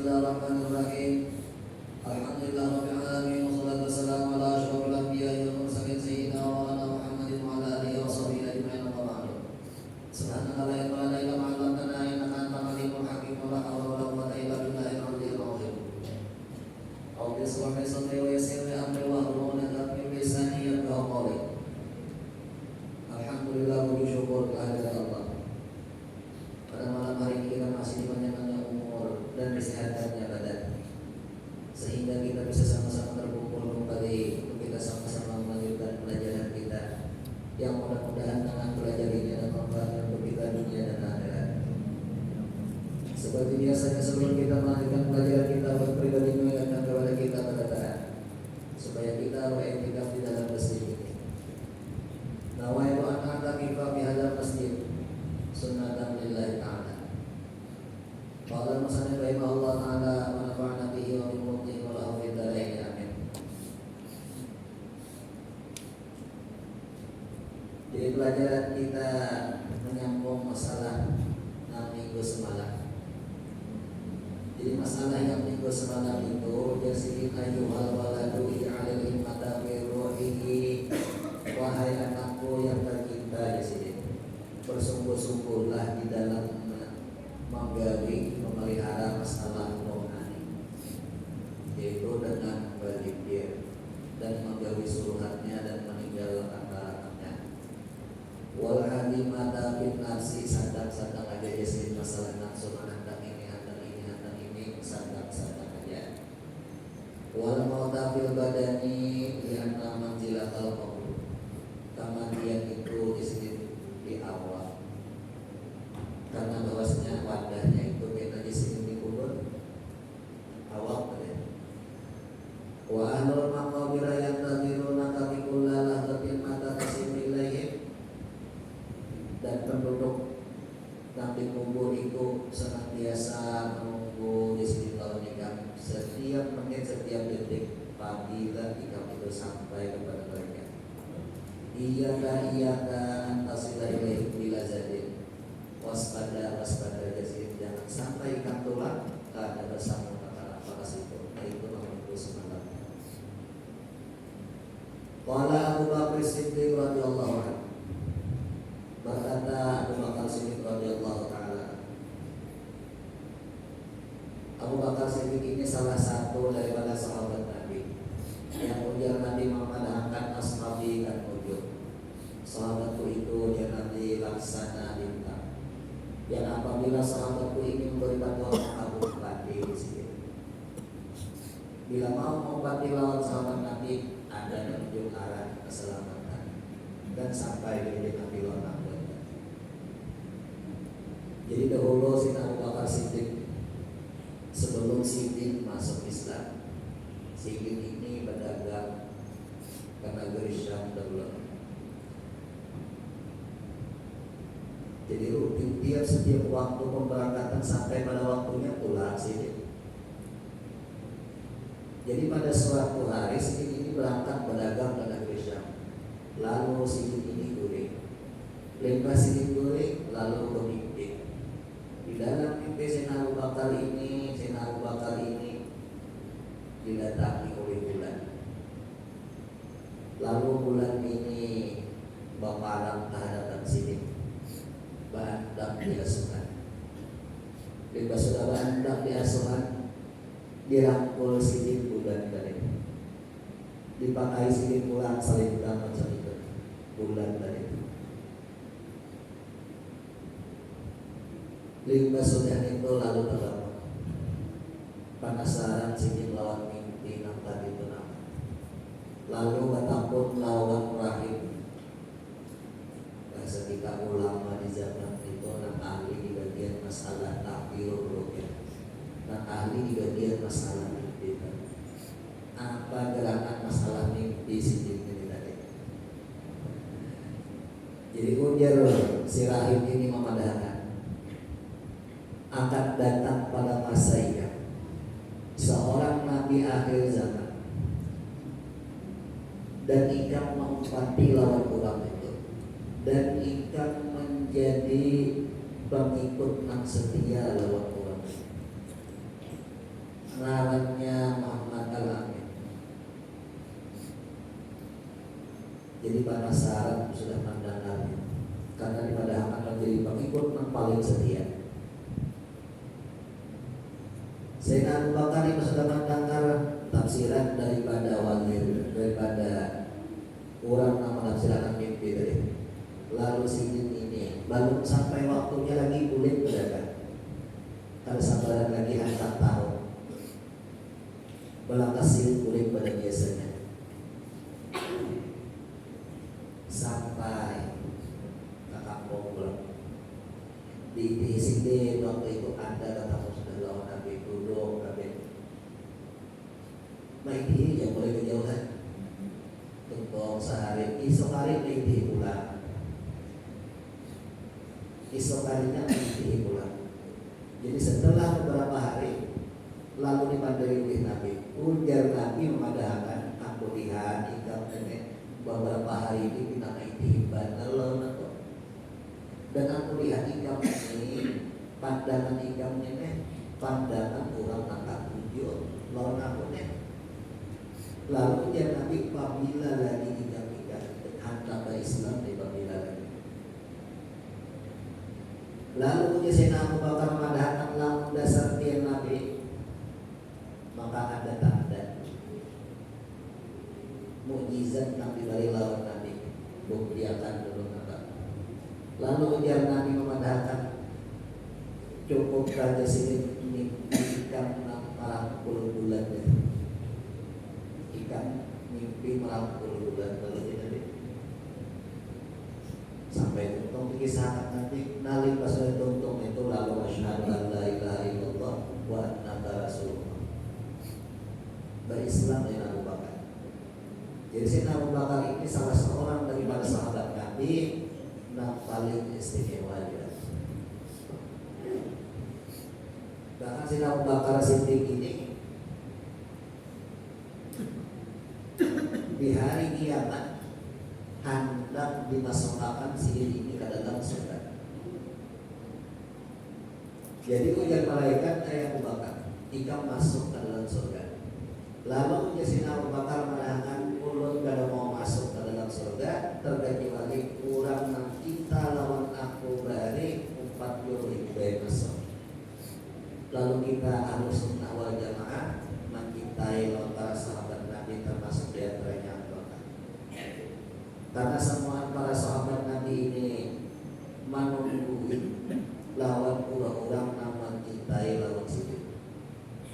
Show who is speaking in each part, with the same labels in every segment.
Speaker 1: Bismillahirrahmanirrahim. Alhamdulillahirabbil alamin wassalatu wassalamu ala asyrofil anbiya'i wal mursalin sayyidina wa ala Muhammadin wa ala alihi wa sahbihi ajma'in amma ba'du. Subhanaka la ilma lana illa ma 'allamtana innaka antal alimul hakim wa la hawla wa la quwwata illa billahil aliyyil azim. Rabbi shrah li sadri wa yassir li amri wahlul 'uqdatam min lisani yafqahu qawli. Alhamdulillah, puji syukur kehadirat Allah. Pada malam hari ini kita masih dipanjangkannya umur dan kesehatannya badan, sehingga kita bisa sama-sama terkumpul kembali untuk kita sama-sama melanjutkan pelajaran kita yang mudah-mudahan dengan belajar ini dan manfaatnya untuk kita dunia dan akhirat. Seperti biasanya sebelum kita melanjutkan pelajaran kita, pribadi mengingatkan kepada kita pada taat supaya kita beriktikaf di dalam masjid ini. Nawaitu an a'takifa fi hadzal masjid sunnatan lillahi ta'ala. Qala al-musannif rahimahullah ta'ala wa nafa'ana bihi wa bi mulkihi wa lahu fid dharain amin. Jadi pelajaran kita menyambung masalah 6 minggu semalam. Jadi masalah yang minggu semalam itu yasirin ayyuhal waladu i'alil himmata fi ruhihi. Wahai anakku yang tercinta di sini, bersungguh-sungguhlah di dalam menggali, memelihara masalah rohani, yaitu dengan berzikir dan menggali suruhannya dan meninggalkan larangannya. Wal hadimata bin nafsi, sadang-sadang aja jadi masalah nafsu, handang ini, sadang-sadang aja. Wal mauta fil badani lianna manzilatal qabr, kematian itu di sini di awal, karena bahwasanya wadahnya itu kita di sini dikubur awal ya. Wa ahlul maqabir yantaziruna kabikullah lahdatin mata tasim ilaihim, dan penduduk nanti kubur itu senantiasa menunggu di sini tahun nikah, setiap menit, setiap detik panggilan nikah itu sampai kepada mereka. Iyaka antasila ilaihim bila zadin, waspada jazid, jangan sampai ikan tulang tak ada bersama kata apa situ. Itu nomor semalam. Qala Abu Bakar Siddiq radhiyallahu anhu, berkata Abu Bakar Siddiq radhiyallahu taala. Abu Bakar Siddiq ini salah satu daripada sahabat Nabi yang ujar Nabi Muhammad akan ashabi kan ujur. Sahabatku itu dia Nabi laksana bintang, yang apabila sahabatku ingin memberi fatwa aku mati di sini. Bila mau mengobati lawan sahabat Nabi, ada menunjuk arah keselamatan dan sampai di Nabi lawan Nabi. Jadi dahulu si Abu Bakar Siddiq, sebelum Siddiq masuk Islam, Siddiq ini berdagang ke negeri Syam dahulu. Jadi rutin tiap setiap waktu pemberangkatan sampai pada waktunya pulang Siddiq. Jadi pada suatu hari Siddiq ini berangkat berdagang ke negeri Syam. Lalu Siddiq ini guling. Lepas Siddiq guling lalu bermimpi. Di dalam mimpi Sayyidina Abu Bakar ini didatangi oleh bulan. Lalu bulan ini berpalang ke hadapan Siddiq. Bahandak di asuhan. Bila sudah bahandak di asuhan, dirangkul Siddiq bulan tadi, dipakai Siddiq pulang selipkan macam itu bulan tadi. Bila sudah itu lalu terbangun, penasaran Siddiq lawan mimpi yang tadi itu nama. Lalu bertakut lawan rahim. Bahasa kita ulama di zaman itu nak ahli di bagian masalah takwil rukyah, nak ahli di bagian masalah mimpi. Apa gerakan masalah mimpi Siddiq ini tadi? Jadi ujar si rahim ini memadahkan akan datang pada masa ini seorang nabi akhir zaman, dan ikan mengumpati lawan orang itu, dan ikan menjadi pengikut yang setia lawan orang. ngarannya Muhammad Al-Amin. Jadi penasaran sudah mendengarnya, karena di pada akan menjadi pengikut yang paling setia. Sayyidina Abu Bakar itu sudah mendengar tafsiran daripada wazir, daripada orang yang menafsirkan mimpi tadi. Lalu sidin ini belum sampai waktunya lagi kulit berdagang. Kalau sabaran lagi hantar tahu belakang silin kulit pada biasanya. Sampai ke kampung pulang di sini waktu itu ada kata sudah lawan Nabi duduk Nabi maiti yang boleh kejauhan untuk sehari esok hari maiti pulang, esok harinya maiti pulang. Jadi setelah beberapa hari lalu dipandai oleh Nabi, ujar Nabi memadahkan aku lihat ikam nenek beberapa hari ini kita maiti bandel dan aku lihat ikam ini pandangan ikam nenek pandangan orang angkat tujuh lawan aku nenek. Lalu dia Nabi apabila lagi ikam hantar Islam di apabila lagi. Lalu dia Sayyidina Abu Bakar memadahkan langsung dasar dia Nabi, maka ada tanda mukjizat Nabi dari lawan Nabi buktiakan dulu Nabi. Lalu ujar Nabi memadahkan cukup saja sini ikan 40 bulan ya. Ikan mimpi 40 bulan lalu tadi sampai tuntung kisah nanti nali pas tuntung itu lalu asyhadu an la ilaha illallah wa annaka rasulullah berislam dengan Abu Bakar. Jadi Sayyidina Abu Bakar ini salah seorang daripada sahabat Nabi yang paling istimewa juga. Bahkan Sayyidina Abu Bakar Siddiq ini di hari kiamat hendak dimasukkan sihir ini ke dalam surga. Jadi ujar malaikat Abu Bakar, ikam masuk ke dalam surga. Lalu Sayyidina Abu Bakar menahan ulun kada mau masuk ke dalam surga terkecuali kurang yang kita lawan aku berani 40.000 masuk. Lalu kita Ahlus Sunnah wal Jamaah mencintai para sahabat Nabi termasuk di antaranya Abu Bakar. Karena semua para sahabat Nabi ini menunggu lawan orang-orang yang mencintai lawan situ.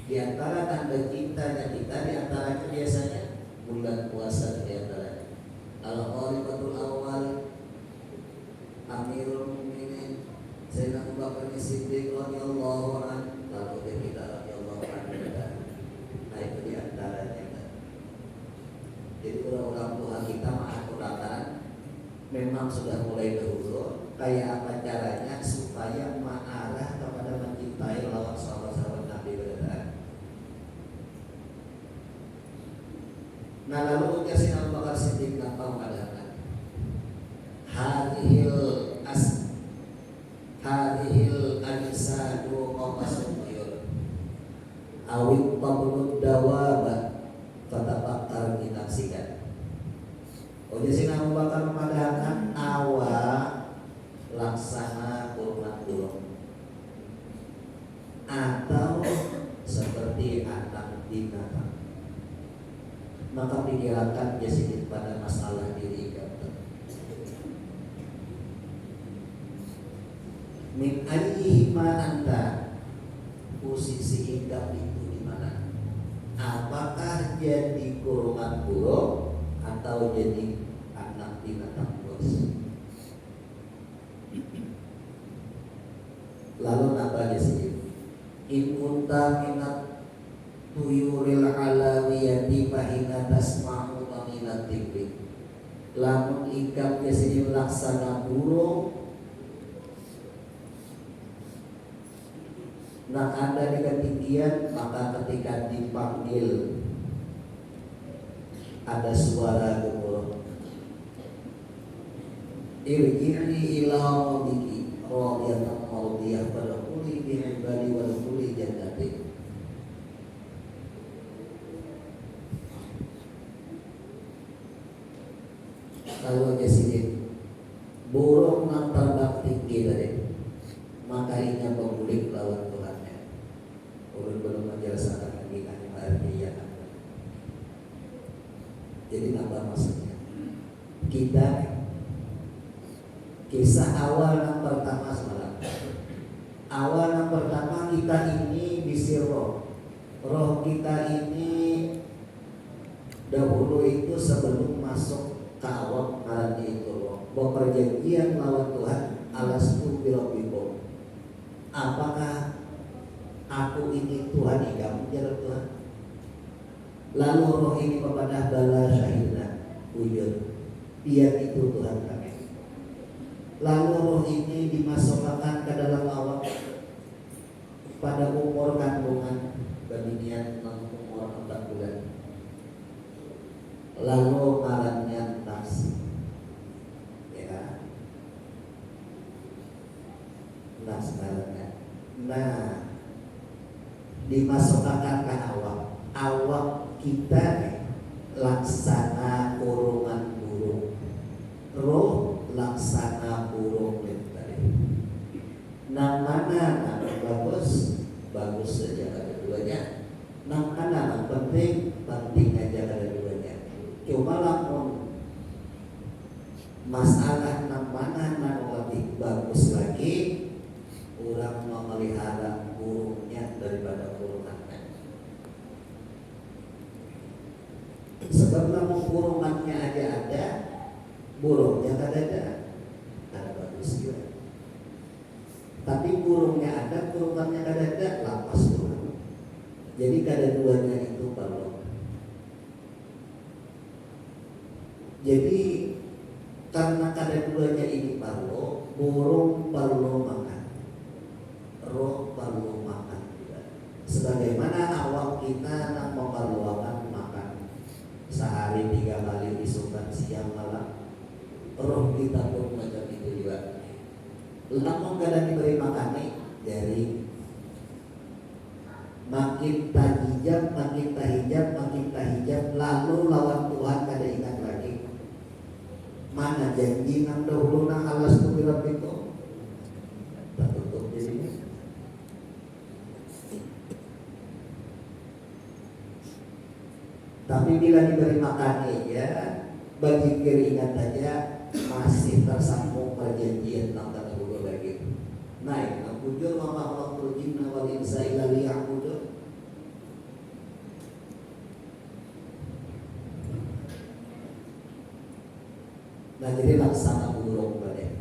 Speaker 1: Di antara tanda cintanya kita di antaranya biasanya bulan puasa di antaranya. Al-Qaribatul Awal Amirul Mukminin Sayyidina Abu Bakar Siddiq radhiyallahu anhu, lalu kita radhiyallahu anhu. Nah itu di antaranya. Jadi orang-orang tua kita mengatakan memang sudah mulai dahulu kayak apa caranya supaya mengarah kepada mencintai lawan sahabat-sahabat Nabi benar. Nah lalu Sayyidina Abu Bakar Siddiq apa mengatakan hadhil ajsadu qabasul tuyur awit tabnud dawaba fatafakar dinafsikan. Sayyidina Abu Bakar mengatakan awak laksana kurma burung atau seperti anak binatang. Maka pikirkan sedikit pada masalah diri kamu. Min ayyihima anta, posisi ingkang itu di mana? Apakah jadi kurungan burung atau jadi anak binatang bos? Lalu apa sedikit? In kunta minat tuyuril alawiyati fahina tasma'u minat tikri. Lamun ikam jasini laksana burung nak ada di ketinggian, maka ketika dipanggil ada suara gemuruh. Irji'i ila rabbiki radiyatan mardiyah wadkhuli bi ibadi wadkhuli jannati. tahu aja sini burung yang terbang tinggi tadi maka ia memulik lawan Tuhannya. Ulun belum menjelaskan lagi artinya. Jadi apa maksudnya? Kita kisah awal yang pertama semalam. Awal yang pertama kita ini bisi roh. Roh kita ini dahulu itu sebelum masuk ke awal ngarannya itu roh. Berperjanjian lawan Tuhan alastu birabbikum. Apakah aku ini Tuhan kamu jawab Tuhan. Lalu roh ini kepada bala syahidna wujud dia itu Tuhan kami. Lalu roh ini dimasukkan ke dalam awak pada umur kandungan kebinian umur 4 bulan. Lalu ngarannya nas, ya, nas ngarannya. Nah, dimasukkan ke awak kita laksana kurungan burung. Roh laksana burung tadi. Namanya bagus saja kedua-duanya. Namanya penting aja kedua-duanya. Cuma lamun masalah namanya lebih bagus lagi orang memelihara burungnya daripada kurungannya. Sebab lamun kurungannya aja ada, burungnya tak ada bagus juga. Tapi burungnya ada, kurungannya tak ada, lapas burung. Jadi kedua-duanya itu perlu. Jadi karena kedua-duanya ini perlu, burung perlu makan, roh perlu makan juga. Sebagaimana awak kita nak memerlukan makan sehari 3 kali disukan siang malam, roh kita pun macam itu juga. Lamun kada diberi makan nih dari makin tahijab, lalu lawan Tuhan kada ingat lagi. Mana janji nang dahulu nang alas tu birabbikum tak tutup dirinya. Tapi bila diberi makan ya berzikir ingat saja masih tersambung perjanjian nang dahulu lagi. Naik nabujur wa ma'raqul jinna wal insa illa liya'budun. Nah jadi laksana burung pada.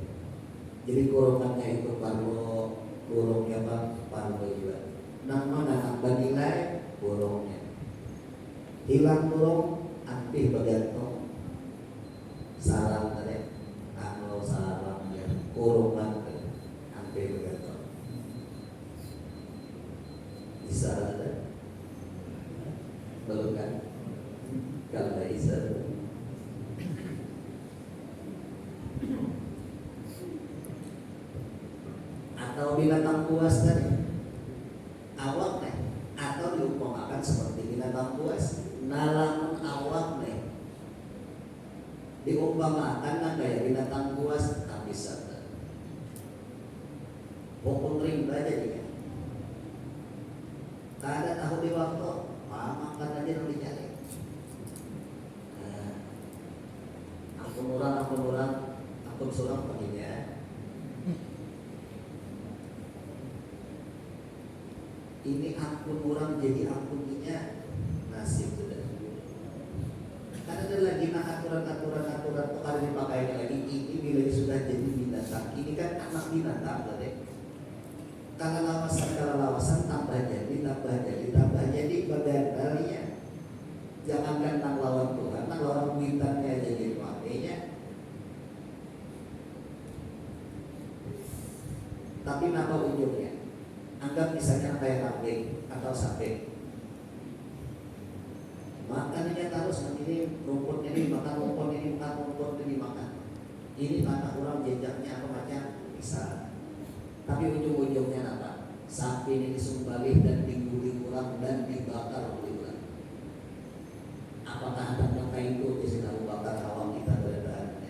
Speaker 1: Jadi kurungannya itu parlo, burungnya parlo juga. Nama anak banilai burungnya. Hilang burung, anti bergantung sarang tadi, kalau sarang ya kurungan anti bergantung. Bisa ada, belum kan? Kalau bisa. Atau binatang buas tadi awak nih, atau diumpamakan seperti binatang buas nalang awak nih diumpamakan kayak binatang buas tak bisa pokok ring aja dia tak ada tahu di waktu makan aja yang dicari. Ampun suram paginya. Ini ampun orang jadi ampuninya nasib sudah. Karena ada lagi aturan kalau dipakai lagi ini bila sudah jadi binatang. Ini kan anak binatang tadi. Kalau lawasan tambah jadi bagandarinya. Jangankan nang lawan Tuhan, nang lawan kuitannya aja jadi makanya. Tapi apa ujungnya? Anggap misalnya kayak kambing atau sapi. Makannya terus ini rumput ini makan rumput ini makan rumput ini makan. Ini tanah orang jejaknya apa macam bisa. Tapi ujung-ujungnya apa? Sapi ini disumbali dan digulung orang dan dibakar oleh orang. Apakah ada maka itu di sini bakar awam kita berada?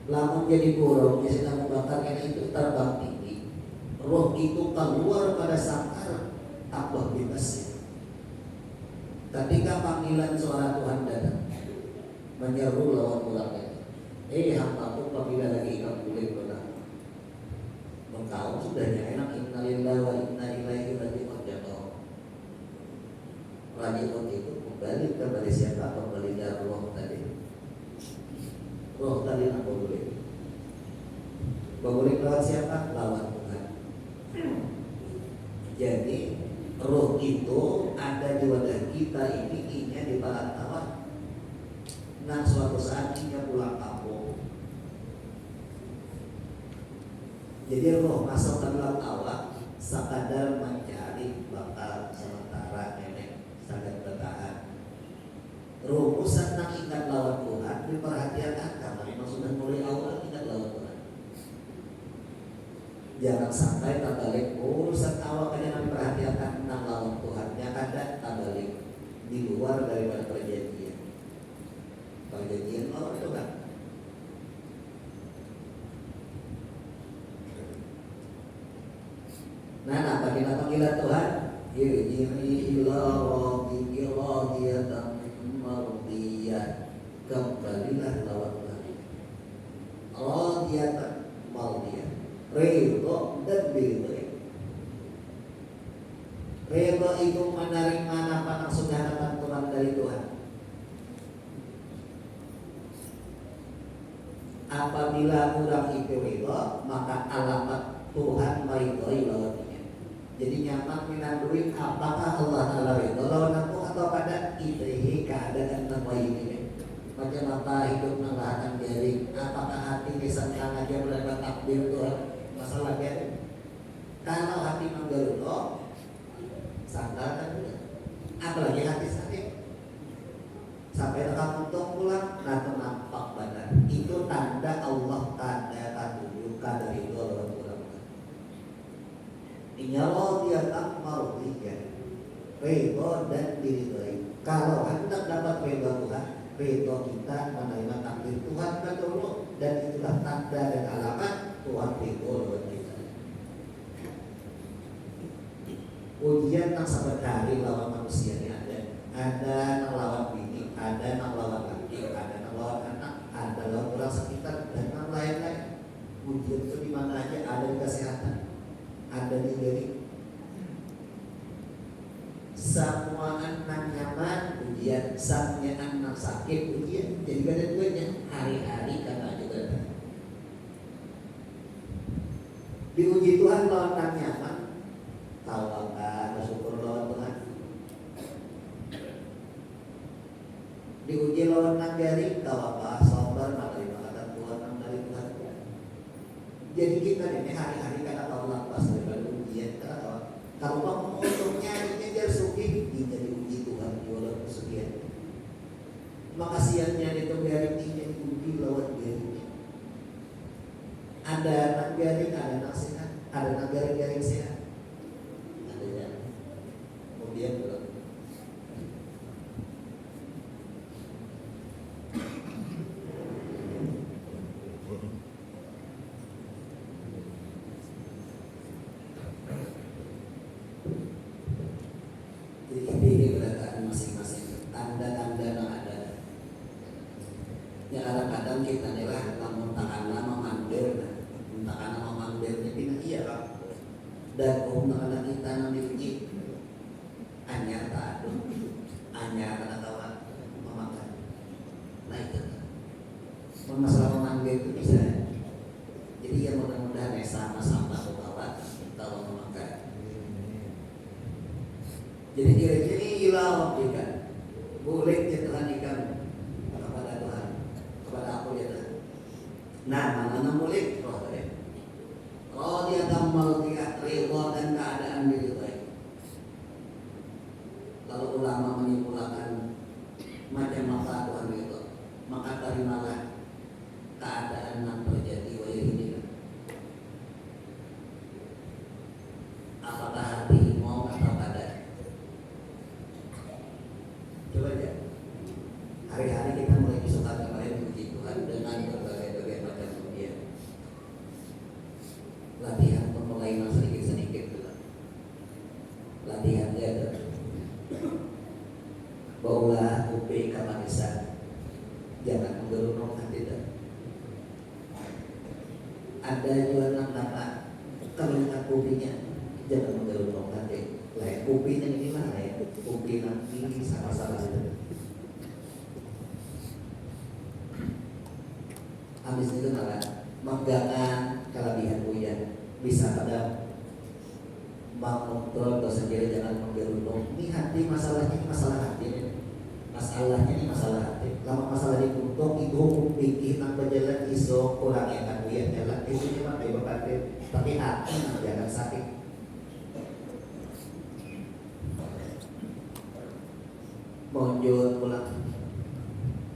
Speaker 1: Lamun jadi burung, dia sedang membakarnya itu terbang tinggi. Roh itu keluar pada sangkar tambah bebas. Ketika panggilan suara Tuhan datang, menyeru lawan ulangnya, hambaku apabila lagi kamu boleh pulang. Engkau sudahnya enak, innalillahi wa inna ilaihi raji'un. Raji'un itu kembali kepada siapa? Kembali dari roh tadi. Roh tadi apa boleh? Boleh lawan siapa? Lawan Tuhan. Jadi roh itu ada di wadah kita ini, inya di balat tawar. Nah suatu saat inya pulang kampung. Jadi roh masuk ke dalam awak sekadar mencari bakal sementara nenek sadar bertahan. Rumusan nak ingat lawan Tuhan diperhatikan karena memang sudah mulai awal ingat lawan Tuhan. Jangan sampai terbalik urusan awal aja nak perhatikan tentang lawan Tuhan. Yang ada terbalik di luar daripada perjanjian. Perjanjian lawan Tuhan. Nah, panggilan Tuhan, irji'i ila rabbiki radiyatan mardiyah. Kembalilah lawan Tuhan. Radiyatan mardiyah. Ridho dan diridhoi. Ridho itu menerima apa yang sudah datang Tuhan dari Tuhan. Apabila orang itu ridho, maka alamat Tuhan meridhoi lawan. Jadi nyaman minandui apakah Allah Ta'ala ridho lawan aku atau pada itihi keadaan nama ini. Macam apa hidup nalahan jari, apakah hati disangka aja berada takdir Tuhan. Masalah dia, kalau hati menggerudo sangka juga. Apalagi hati sakit sampai kamu pulang atau nampak badan, itu tanda Allah, tanda tunjukkan dari itu lawan Tuhan. Inyalah dia tak mau tiga ridho dan diridhoi. Kalau hendak dapat ridho Tuhan, ridho kita menerima takdir Tuhan betul, dan itulah tanda dan alamat Tuhan ridho lawan kita. Ujian yang sebenarnya lawan manusia ini ada yang lawan bini, ada yang lawan laki, ada yang lawan anak, ada lawan orang sekitar dan yang lain-lain. Ujian itu di mana aja, ada di kesehatan, ada di diri. Semua anak nyaman ujian, samanya anak sakit ujian. Jadi gak ada duanya, hari-hari karena juga ada. Diuji Tuhan lawan anak nyaman, tawakal, bersyukur lawan Tuhan. Diuji lawan anak garing, tawakal, sabar, menerima kata Tuhan dari Tuhan. Jadi kita ini hari-hari karena Allah pas daripada ujian, kalau kamu untungnya ini dia suki, jadi uji Tuhan jualan kesugihan. Makasiannya itu garing ini diuji lawan garing. Ada anak garing, ada anak sehat, ada anak garing sehat. Ada yang kemudian belum. Ini berdasarkan masing-masing tanda-tanda yang ada. Ya kadang-kadang kita adalah lamun takana memandir, takana memandir ini iya Pak. Dan takana kita nang diuji. Anyar tak ada, anyar kata kawan memakan. Nah itu. Masalah memandir itu bisa. Jadi ya mudah-mudahan sama-sama kawan kalau memakan. Jadi kira-kira ilah wabbika, boleh Tuhan kepada Tuhan, kepada aku ya Tuhan. Nah, mana boleh roh tadi. Roh dia gamal dia ridho dan keadaan diri baik. Lalu ulama menyimpulkan macam apa Tuhan itu, maka terimalah keadaan yang terjadi wahai ini. Apakah hati mau atau kada? Coba aja. Hari-hari kita mulai disukai kemarin puji Tuhan dengan berbagai macam Baulah upi kamanisan, jangan menggerunung hati dan ada jualan nama kalau dengan upinya jangan menggerunung hati. Lain upinya ini lah lain upi nanti salah-salah itu. Habis itu malah menggangan kelebihan uyan bisa pada mengontrol dosa diri, jangan menggerunung. Ini hati masalahnya, ini masalah hati. Masalahnya ini masalah hati. Lama masalah di puntung itu pikir nak berjalan iso kurang yang kan uyan jalan itu cuma kayak berkata, tapi hati jangan sakit. Monjol pulang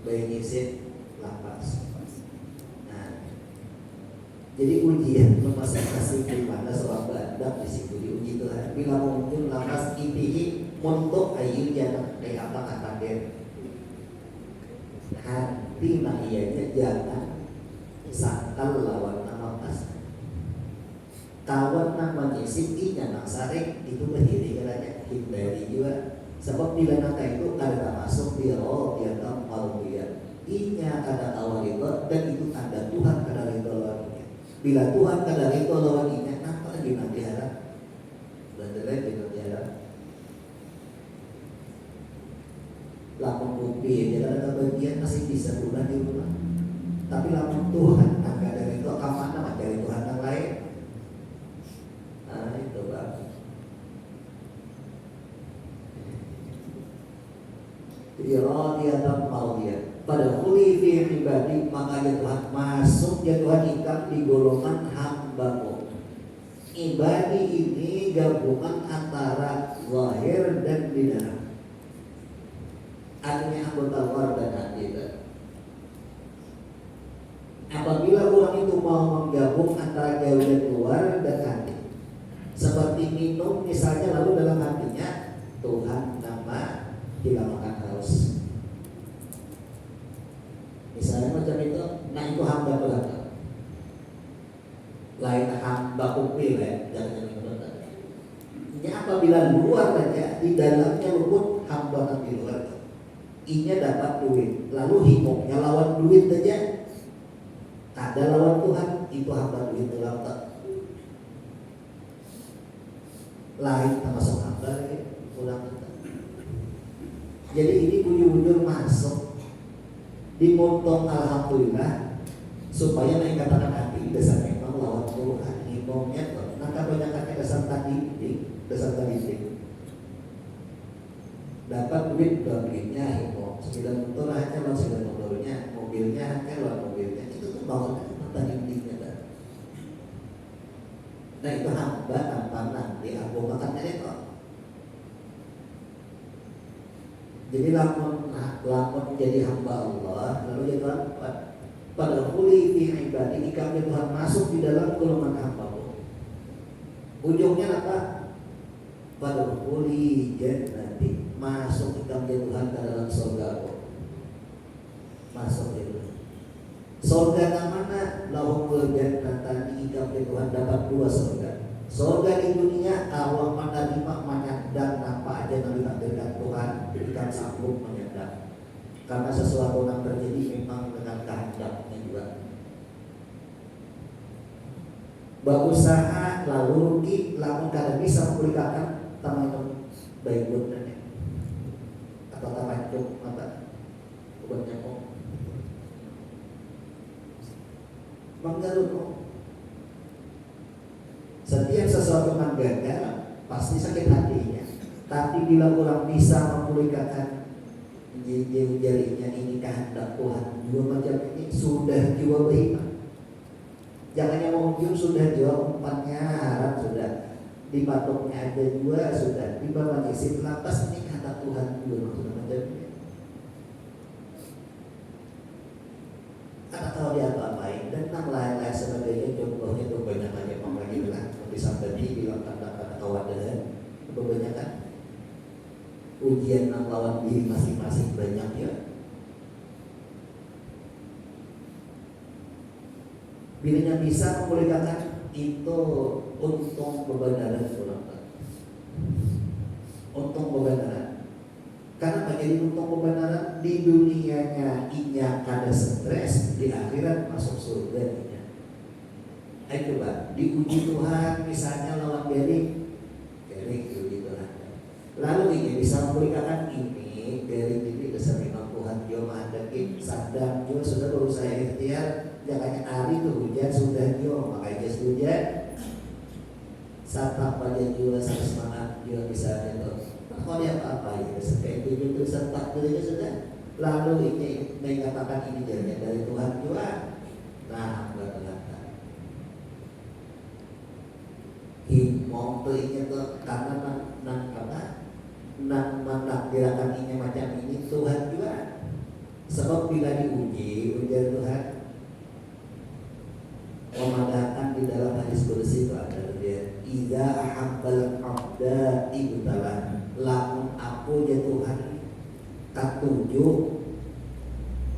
Speaker 1: bayi nyisit lapas. Jadi ujian memasukkan di mana seorang badak di situ diuji Tuhan. Bila muncul lapas IPI untuk ayu jangan kayak apa kata dia. Hati nak ianya jangan sangkal lawan nama pas. Kawan nak menyisip inya nak saring itu berdiri katanya hindari juga. Sebab bila nak itu ada masuk dia dia tahu malu dia. Inya ada awal itu dan itu tanda Tuhan kada itu lawan. Bila Tuhan kadang itu lawan inya, apa lagi nak diharap? Belajar lagi nak diharap. Lamun kopi, jadi ada bagian masih bisa guna di rumah. Tapi lamun Tuhan agak dari itu kamana mencari Tuhan yang lain. Nah itu bang. Jadi dia dan mau dia. Pada kuli fi ibadi, makanya Tuhan masuk ya Tuhan ikat di golongan hamba-Mu. Ibadi ini gabungan antara zahir dan bid'ah. Artinya anggota luar dan hati. Apabila orang itu mau menggabung antara jauh dan luar dan hati, seperti minum misalnya lalu dalam hatinya Tuhan nama hilangkan haus. Misalnya macam itu, nah itu hamba Tuhan. Lain hamba kupil ya, jangan benar. Ini apabila luar saja, di dalamnya luput hamba di luar. Inya dapat duit, lalu himoknya lawan duit saja. Ada lawan Tuhan, itu hamba duit dalam tak. Lain termasuk hamba ya, pulang. Jadi ini bujur-bujur masuk. Dimotong alhamdulillah supaya naik katakan hati dasar memang lawan Tuhan himongnya tuh. Nah kebanyakannya dasar tadi dapat duit duitnya himong 9 motor aja lawan 9 motornya, mobilnya aja lawan mobilnya, itu tuh bawaan tadi intinya dah. Nah itu hamba tanpa nanti aku makannya itu. Jadi lamun jadi hamba Allah, lalu jadi pada kuli fi ibadi, kami Tuhan masuk di dalam golongan hamba-Mu. Ujungnya apa? Pada kuli jannati, masuk kami Tuhan ke dalam surga-Mu. Masuk itu. Surga mana? Lahumul jannatani, kami Tuhan dapat 2 surga. Surga di dunia awal menerima menyandang apa aja yang ditakdirkan Tuhan, berikan sanggup menyandang. Karena sesuatu yang terjadi memang dengan kehendaknya juga. Berusaha lalu rugi, lalu kada bisa memulihkan teman baik buatnya. Atau terlanjut mata buatnya kok. Menggaruk. Setiap sesuatu yang gagal pasti sakit hatinya. Tapi bila orang bisa memulihkan jari-jarinya ini kehendak Tuhan, dua macam ini sudah jiwa beriman. Jangan yang mungkin sudah jiwa umpannya harap sudah dipatoknya ada 2 sudah di bawah isi lapas ini kehendak Tuhan juga sudah macam ini. Karena kalau dia apa-apain dan lain-lain sebagainya, contohnya itu banyak aja yang lagi bilang bisa tadi bilang kata-kata kewadahan kebanyakan ujian yang lawan diri masing-masing banyak ya. Bila bisa memulihkan itu untung kebenaran surga. Untung kebenaran. Karena
Speaker 2: jadi untuk kebenaran di dunianya inya kada stres, di akhirat masuk surga inya. Ayo coba diuji Tuhan misalnya lawan diri diuji Tuhan. Lalu inya bisa memberikan ini dari diri keserima Tuhan dia menghadapi sadar dia sudah berusaha ikhtiar jangannya hari itu hujan sudah dia makanya hujan saat pada jiwa semangat dia bisa itu. Kalau dia apa ya seperti itu serta dirinya sudah lalu ini mengatakan ini dari Tuhan juga. Nah berkata himong tu ini tu karena nang apa nang menakdirkan ini macam ini Tuhan juga. Sebab bila diuji ujian Tuhan memadakan di dalam hadis kursi itu ada dia idza ahabbal abda ibtalah lamun aku ya Tuhan ketujuh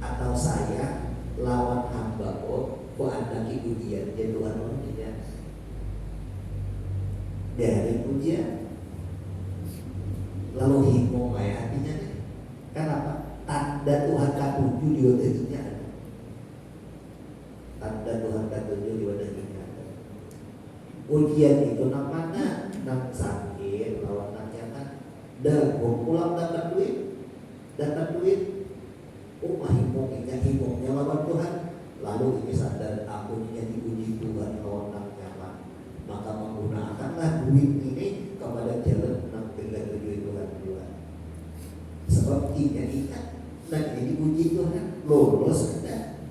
Speaker 2: atau saya lawan hamba ku ada ujian ya Tuhan tidak dari ujian lalu himo kayak hatinya kenapa tanda Tuhan ketujuh di wadahnya ada tanda Tuhan ketujuh di wadahnya ada ujian itu namanya nang sakit lawan nang dan pulang dapat duit himongnya lawan Tuhan lalu ini sadar aku ini diuji Tuhan lawan nyaman maka menggunakanlah duit ini kepada jalan yang dengan tujuan Tuhan sebab ini ingat dan ini diuji Tuhan lolos ada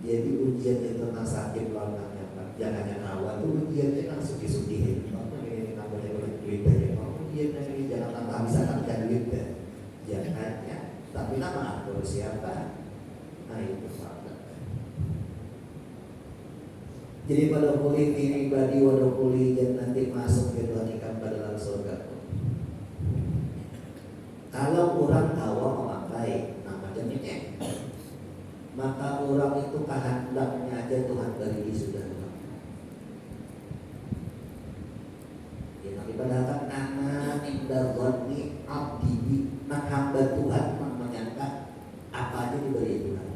Speaker 2: jadi ujian itu tentang sakit lawan nyaman jangan awal itu ujiannya langsung suki-suki duit aja, kalau dia dari jangan tanpa bisa kan duit deh, jangan ya. Tapi nama atur siapa? Nah itu fakta. Jadi pada kulit ini ibadi wadah kulit dan nanti masuk ke Tuhan ikan pada dalam surga. Kalau orang awam memakai nama jenisnya, maka orang itu kehendaknya aja Tuhan dari sudah. Padahal anak indah zonni abdi nak hamba Tuhan menyangka apa aja diberi Tuhan.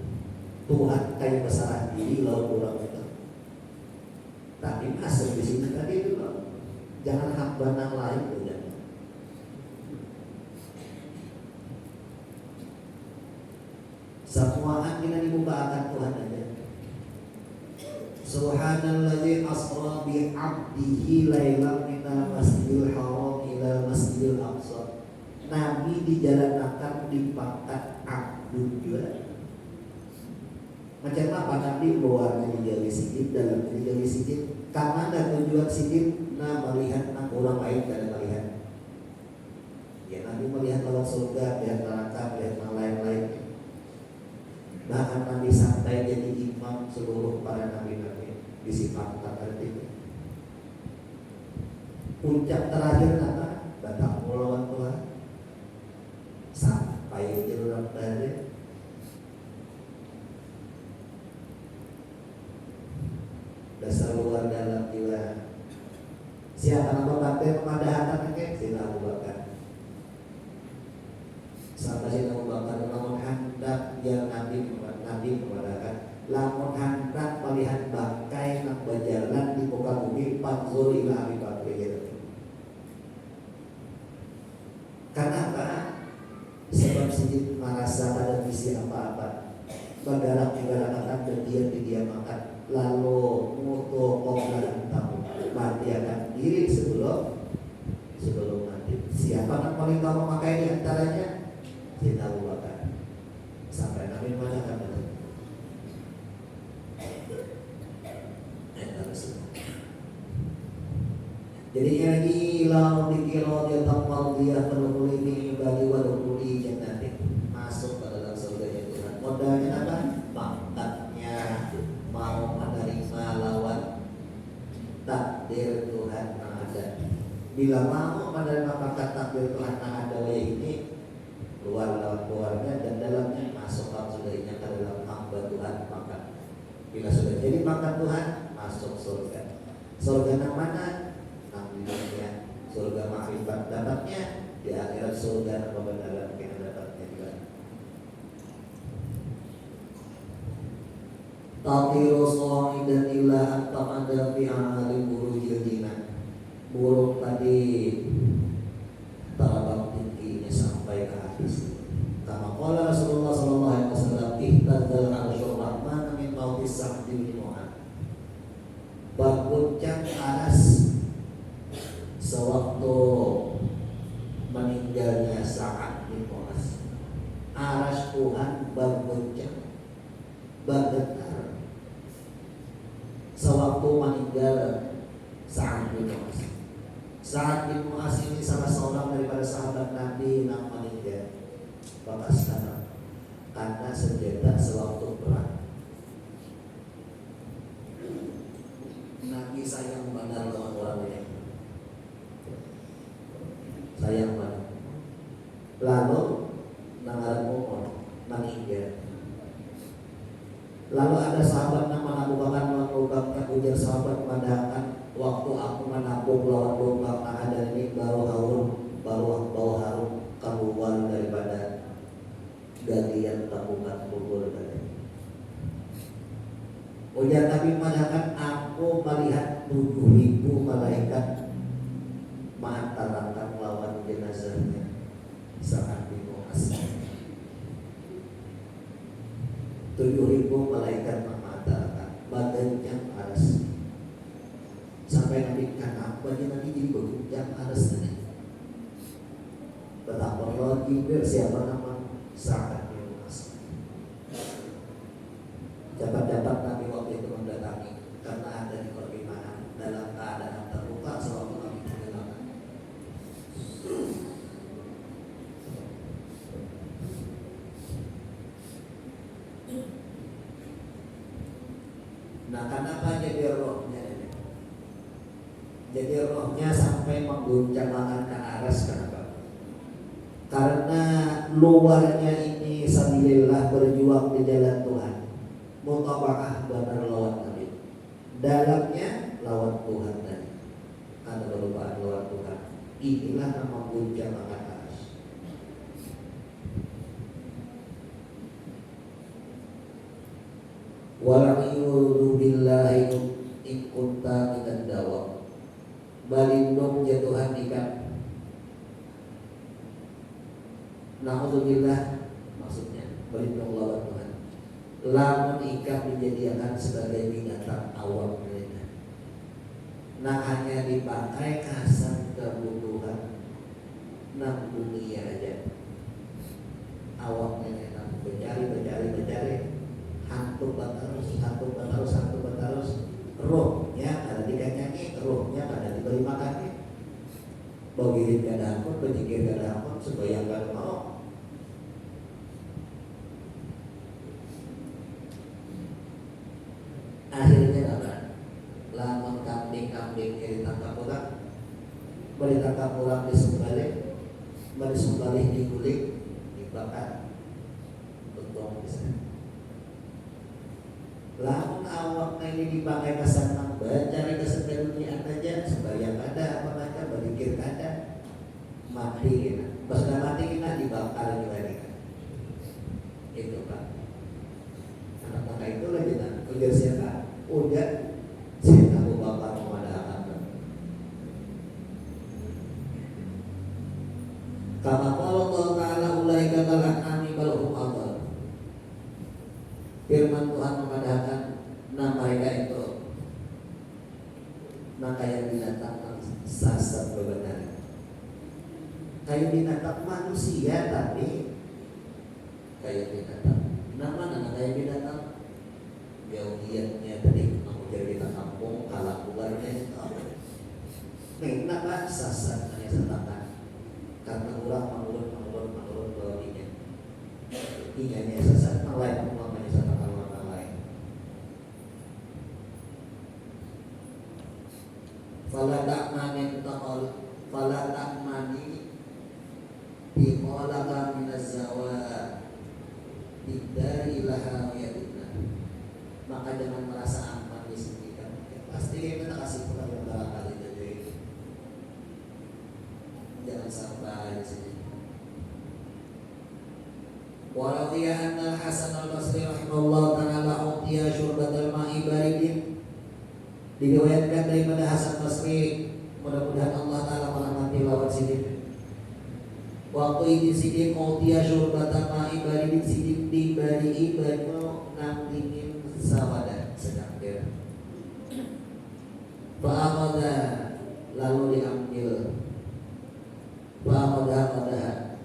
Speaker 2: Tuhan kayak besar diri lalu orang itu. Tapi masuk di sini tadi itu loh. Jangan hamba yang lain udah. Semua hak kita dibukakan Tuhan aja. Subhanalladzi asra bi 'abdihi lailan minal masjidil haram ila masjidil aqsa. Nabi dijalankan di pangkat abdul juga. Macam apa Nabi luarnya dijali sikit, dalamnya dijali sikit. Karena ada tujuan sikit, nah melihat orang lain tidak melihat. Ya Nabi melihat orang surga, melihat neraka, melihat yang lain-lain. Bahkan Nabi sampai jadi imam seluruh para nabi-nabi di sifat tertentu. Puncak terakhir apa? Datang melawan Tuhan sampai jalan terakhir. Dasar luar dalam jiwa. Siapa nama bakti pemadahatan ke? Sina Abu Bakar. Sampai Sina Abu Bakar namun hendak yang Nabi memadahkan. Lamun hendak melihat bangkai nak berjalan di muka bumi panzul ila Abi Bakar gitu. Kenapa? Sebab sedikit merasa ada misi apa-apa. Bergalak-galak dan didiam-diamakan. Lalu mutu qobla tahu mati akan diri sebelum mati. Siapa yang paling tahu memakai di antaranya? Sina Abu Bakar. Sampai Nabi mengatakan itu. Jadi lagi lau dikira dia tampal dia penukuli ini bagi wadukuli jannatin masuk ke dalam surga Tuhan. Modalnya apa? Pangkatnya mau menerima lawan takdir Tuhan yang ada. Bila mau menerima pangkat takdir Tuhan yang ada ini luar lawan keluarnya dan dalamnya masuk ke surga ke dalam hamba Tuhan pangkat. Bila sudah jadi pangkat Tuhan masuk surga. Surga yang mana? Dunia surga makrifat dapatnya, di akhirat surga kebenaran yang dapatnya juga. Tatiru sha'idan ila antaqada fi a'ali burujil jinan. Burung tadi terbang tingginya sampai ke atas. Kama qala Rasulullah sallallahu alaihi wasallam, ihtadzal 'arsyur rahman min mautis Sa'd bin Mu'adz. Berguncang aras sewaktu meninggalnya Sa'ad bin Mu'adz. Aras Tuhan berguncang, bergetar sewaktu meninggal Sa'ad bin Mu'adz. Sa'ad bin Mu'adz ini salah seorang daripada sahabat Nabi yang meninggal bekas karena senjata sewaktu perang. Nabi sayang benar dengan orang ini, sayang banget. Lalu nangaran mohon meninggal. Lalu ada sahabat nama Abu Bakar mengubahkan ujar sahabat mengatakan, waktu aku menabung lawan lubang ada ini bau harum keluar daripada galian tabungan bubur tadi. Ujar Nabi mengatakan, aku melihat 7.000 malaikat mengantarkan lawan jenazahnya Sa'ad bin Mu'adz. 7.000 malaikat mengantarkan badannya aras. Sampai Nabi kenapa dia Nabi jadi berguncang aras tadi. Betapa lagi siapa nama Sa'ad bin Mu'adz. Dapat Nabi waktu itu mendatangi karena ada di perkemahan dalam keadaan terluka sewaktu Nabi mendatangi. Nah, kenapa jadi rohnya ini? Jadi rohnya sampai mengguncang ke aras, kenapa? Karena luarnya ini sabilillah, berjuang di jalan Tuhan, mutaba'ah benar lawan Nabi, dalamnya lawan Tuhan tadi, ada kelupaan lawan Tuhan. Inilah yang mengguncang ke aras. Wala'iyudu billahi in kunta minad dawa. Balindung jatuhan ikan. Na'udzubillah, maksudnya balindung lawan Tuhan. Lamun ikan dijadikan sebagai binatang awam mereka. Nah, hanya dipakai kasar kebutuhan nang dunia aja. Awamnya enak mencari hantu terus rohnya ada dikanyangi, rohnya ada diberi makannya. Bagiin kada ampun, bajikir kada ampun, supaya kada mau. Akhirnya apa? Lamun kambing ditangkap orang, disembelih diguling, dibakar, betul bisa. Lamun awaknya ini dipakai kesenang, cari kesenangan aja, sembahyang ada, apa aja, berzikir ada, mati, pas sudah mati kita dibakar juga kan. Itu Pak. Anak-anak itu lagi ujar siapa? Udah saya Abu Bakar memadahkan. Kama qala Allah Ta'ala ulaika kal an'ami bal hum adall. Firman Tuhan memadahkan, nah mereka itu kayak binatang sasar bebenarnya. Kayak binatang manusia tapi kayak binatang. Nama kayak binatang. Jauhiannya tadi mengujar kita kampung kalah keluarnya itu apa? Kenapa sasar hanya setakan? Karena orang menurun bawahnya. Inganya sasar lain namanya setakan warna lain. Fala ta'mani biqalaka minaz zawal bidari laha yadina. Maka jangan merasa aman di sini kan. Pasti kita kasih pelajaran kali jadi.
Speaker 1: jangan sampai di sini. Wa radhiya anna Hasan al-Basri rahimahullah ta'ala utiya syurbatal ma'i baridin. Diriwayatkan daripada Hasan Basri, mudah-mudahan Allah Ta'ala merahmati lawan Sidik. Waktu ini Sidik utiya syurbatal ma'i baridin, Sidik diberi banyu nang dingin sawada secangkir. Fa'akhadha lalu diambil. Fa'akhadha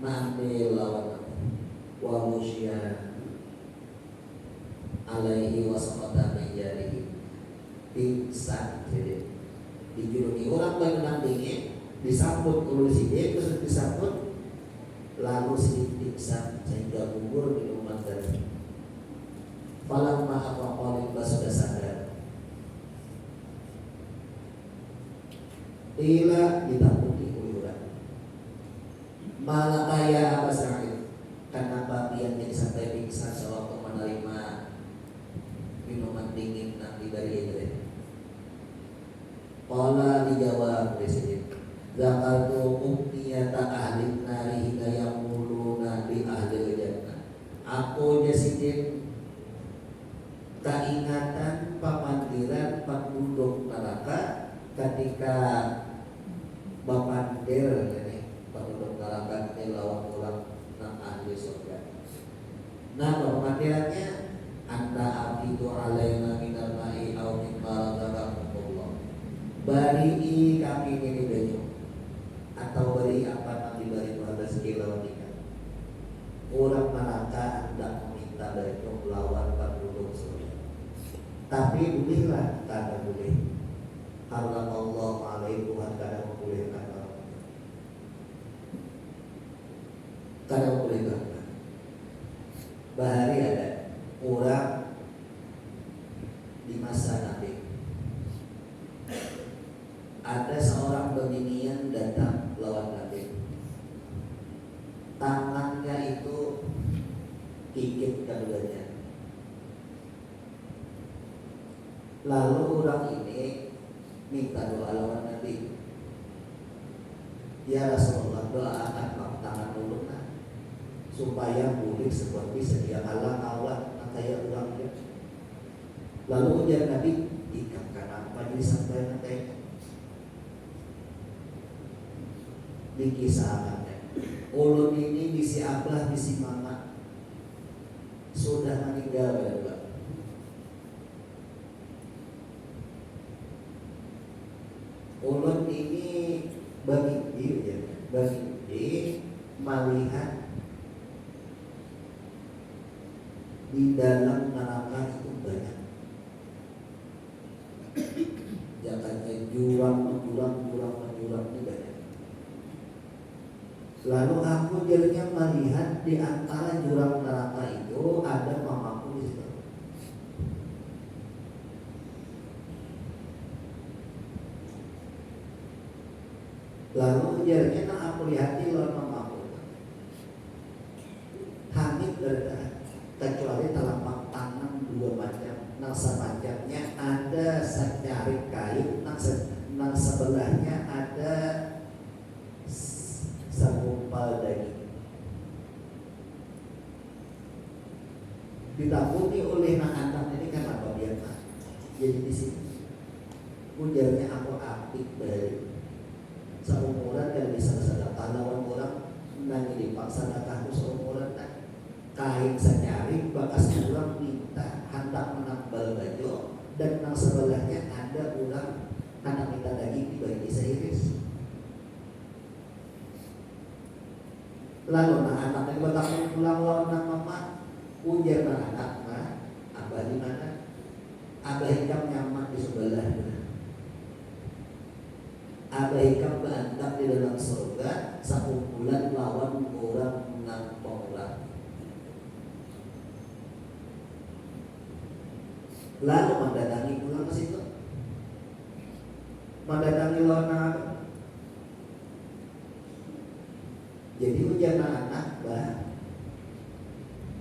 Speaker 1: mengambil lawan wa musya alaihi wa saqata min jarihi, pingsan jadi dijulungi orang yang dingin, disambut oleh Sidik, terus disambut lalu Sidik pingsan sehingga gugur minuman dari falamma aqaqalibah sudah sadar. Ila ditakuti uyuran malakaya Aba Sa'id, kenapa dia jadi sampai pingsan sewaktu menerima minuman dingin yang diberi itu. Qala dijawab Presiden, zakartu umniyata ahli nari hingga yang muluna bi ahli jannah. Aku Jasidin keingatan pamandiran penduduk neraka ketika bapandir ini penduduk neraka ini lawan ulang nang ahli surga. Nah, pemandirannya anta abidu alaina minal ma'i au mimma razaqakumullah. Bari kami ini banyu atau beri apa yang diberi Tuhan rezeki lawan ikan. Orang neraka hendak meminta banyu lawan penduduk surga. Tapi bolehlah, kada boleh. Haram Allah alaihi Tuhan kada membolehkan. Kada membolehkan. Bahari ada orang di masa Nabi, ada seorang Babinian datang lawan Nabi. Tangannya itu gigit keduanya. Lalu orang ini minta doa lawan Nabi. Ya Rasulullah, doakan tangan dulu supaya pulih seperti sedia kala awal kayak orangnya. Lalu ujar Nabi, ikan kenapa jadi sampai nanti dikisahkan. Ulun ini bisi ablah bisi mama sudah meninggal berdua. Ulun ini bagi melihat di dalam neraka itu banyak. Jangannya jurang ini banyak. Lalu aku jadinya melihat di antara jurang neraka itu ada mamaku di situ. Lalu jadinya aku lihat di lawan mamaku. Hamid berkata, kecuali telapak tangan dua macam, nang semacamnya ada secari kain, nang sebelahnya ada segumpal daging. Ditakuti oleh anak ini kan apa dia mah? Jadi di sini ujarnya aku apik dari seumuran dan bisa sedekah lawan orang nang dipaksa datang seumuran tak kain secari bakas orang minta hendak menambal baju dan nang sebelahnya ada orang anak minta daging dibagi seiris. Lalu anak yang bertanggung pulang lawan nang mama ujar anak mah abah di mana? Abah hikam nyaman di sebelah mana? Abah hikam berantak di dalam surga sekumpulan lawan orang nang pengulang. Lalu mendatangi pulang ke situ, mendatangi lawan nang. Jadi ujian anak bah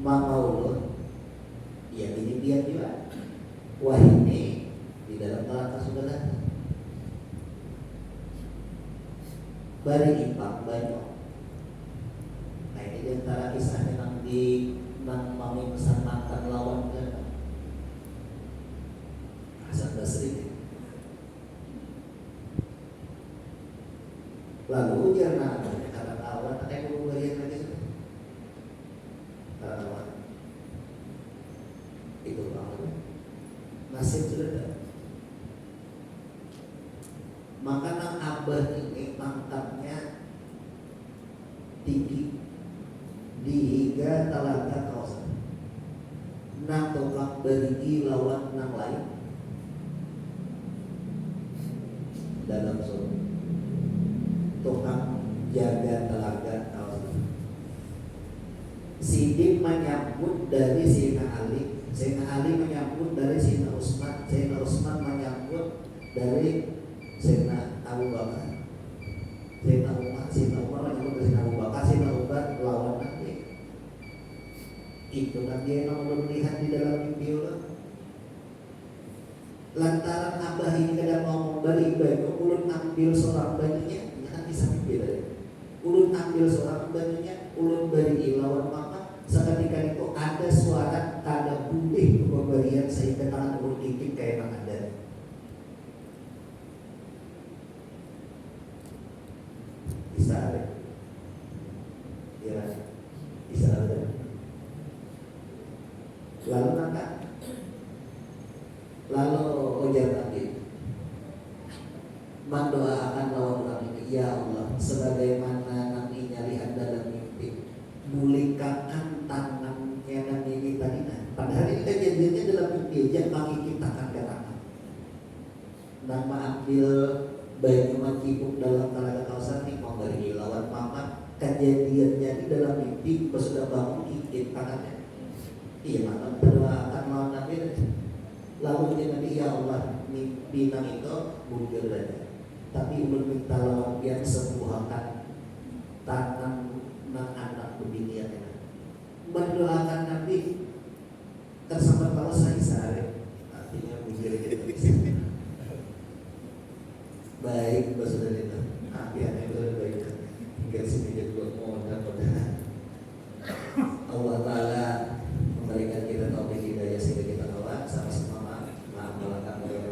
Speaker 1: mama ulun ya ini dia juga. Wah ini di dalam neraka sudah datang.
Speaker 2: bari ipang banyak. Nah ini diantara kisahnya nang mamingsan makan lawan kan Hasan Basri. Lalu ujar kata kawan, ada yang mau bagian lagi sudah. Kawan itu banget. Nasib sudah ada. Maka nang abah ini pangkatnya tinggi dihiga talaga kawasan. Nang tukang berigi lawan nang lain dalam surga. Tukang jaga telaga kawasan. Sidik menyambut dari Sayyidina Ali, Sayyidina Ali menyambut dari Sayyidina Utsman, Sayyidina Utsman menyambut dari Sayyidina Abu Bakar, Sayyidina Umar menyambut dari Sayyidina Abu Bakar, Sayyidina Umar lawan nanti. Itu kan dia yang melihat di dalam mimpi Allah. Lantaran abah ini kadang ngomong dari ibadah, ulun ambil seorang bajunya, jangan bisa mimpi dari. Ulun ambil seorang bajunya, ulun beri lawan mama. Seketika itu ada suara tanda putih pemberian sehingga tangan ulun ikik kayak memang ada. Bisa ada, ya, bisa ada. Lalu maka lalu ujar Nabi mendoakan lawan orang ini, ya Allah, sebagaimana nantinya lihat dalam mimpi, mulikakan tangannya dan ini tadi. Padahal ini kejadiannya dalam mimpi aja, kaki kita akan ke tangan. Nama ambil baju macibuk dalam talaga kawasan ini mau dari lawan mama. Kejadiannya di dalam mimpi, pas sudah bangun kikit tangannya. Iya, maka berdoakan lawan Nabi. Lalu dia Nabi, ya Allah, mimpi nang itu bujur saja. Tapi ulun minta lawan yang sembuhkan tangan nang anak begini ya. Berdoakan Nabi tersambat kalau saya sehari. Artinya bujur gitu. Baik, saudara itu. Apiannya sudah baik. Hingga sini dia juga mau dapat Allah Ta'ala memberikan kita taufik hidayah sehingga kita tahu sama-sama mengamalkan yang